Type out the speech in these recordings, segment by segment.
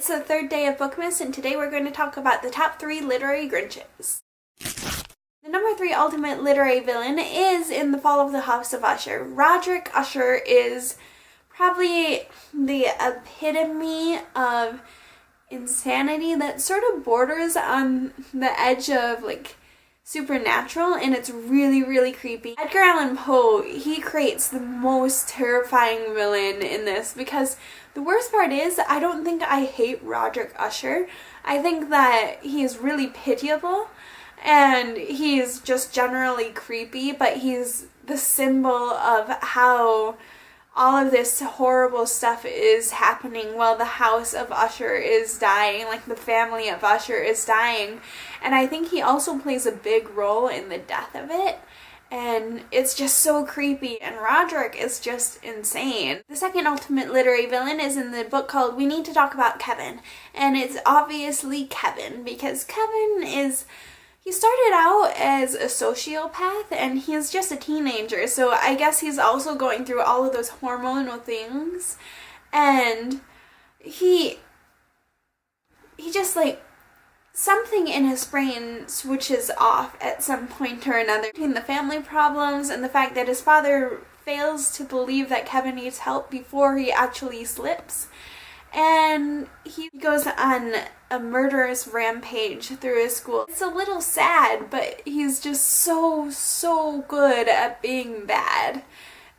It's the third day of Bookmas, and today we're going to talk about the top 3 literary Grinches. The number 3 ultimate literary villain is in The Fall of the House of Usher. Roderick Usher is probably the epitome of insanity that sort of borders on the edge of like supernatural, and it's really, really creepy. Edgar Allan Poe, he creates the most terrifying villain in this because the worst part is I don't think I hate Roderick Usher. I think that he is really pitiable and he's just generally creepy, but he's the symbol of how all of this horrible stuff is happening while the house of Usher is dying, like the family of Usher is dying. And I think he also plays a big role in the death of it. And it's just so creepy, and Roderick is just insane. The second ultimate literary villain is in the book called We Need to Talk About Kevin. And it's obviously Kevin, because Kevin is... He started out as a sociopath, and he's just a teenager, so I guess he's also going through all of those hormonal things, and he just, like, something in his brain switches off at some point or another. Between the family problems and the fact that his father fails to believe that Kevin needs help before he actually slips, and he goes on a murderous rampage through his school. It's a little sad, but he's just so good at being bad.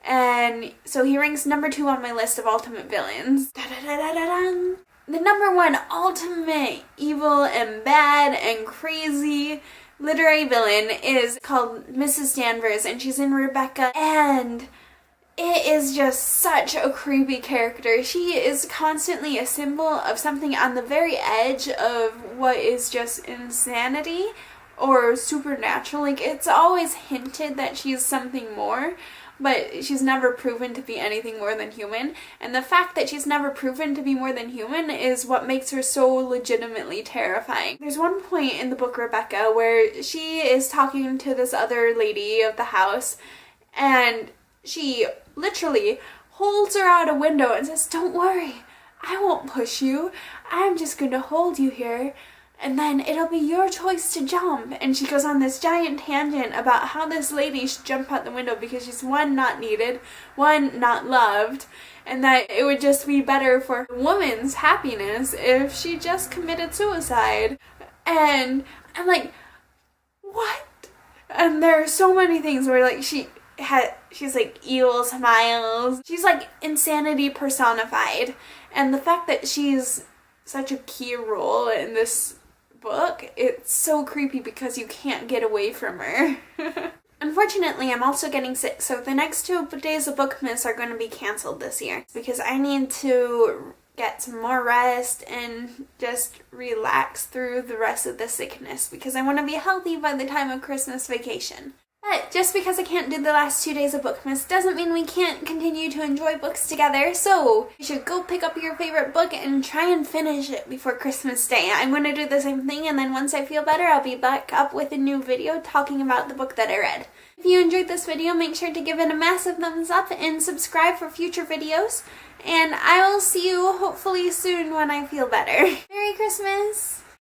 And so he ranks number 2 on my list of ultimate villains. Da-da-da-da-da-dun. The number 1 ultimate evil and bad and crazy literary villain is called Mrs. Danvers, and she's in Rebecca, and it is just such a creepy character. She is constantly a symbol of something on the very edge of what is just insanity or supernatural. Like, it's always hinted that she's something more, but she's never proven to be anything more than human. And the fact that she's never proven to be more than human is what makes her so legitimately terrifying. There's one point in the book Rebecca where she is talking to this other lady of the house, and she literally holds her out a window and says, "Don't worry, I won't push you. I'm just going to hold you here, and then it'll be your choice to jump." And she goes on this giant tangent about how this lady should jump out the window because she's 1, not needed, 1, not loved, and that it would just be better for a woman's happiness if she just committed suicide. And I'm like, what? And there are so many things where like she's like evil smiles. She's like insanity personified. And the fact that she's such a key role in this book, it's so creepy because you can't get away from her. Unfortunately, I'm also getting sick, so the next 2 days of Bookmas are going to be canceled this year because I need to get some more rest and just relax through the rest of the sickness because I want to be healthy by the time of Christmas vacation. But just because I can't do the last 2 days of Bookmas doesn't mean we can't continue to enjoy books together, so you should go pick up your favorite book and try and finish it before Christmas Day. I'm going to do the same thing, and then once I feel better, I'll be back up with a new video talking about the book that I read. If you enjoyed this video, make sure to give it a massive thumbs up and subscribe for future videos, and I will see you hopefully soon when I feel better. Merry Christmas!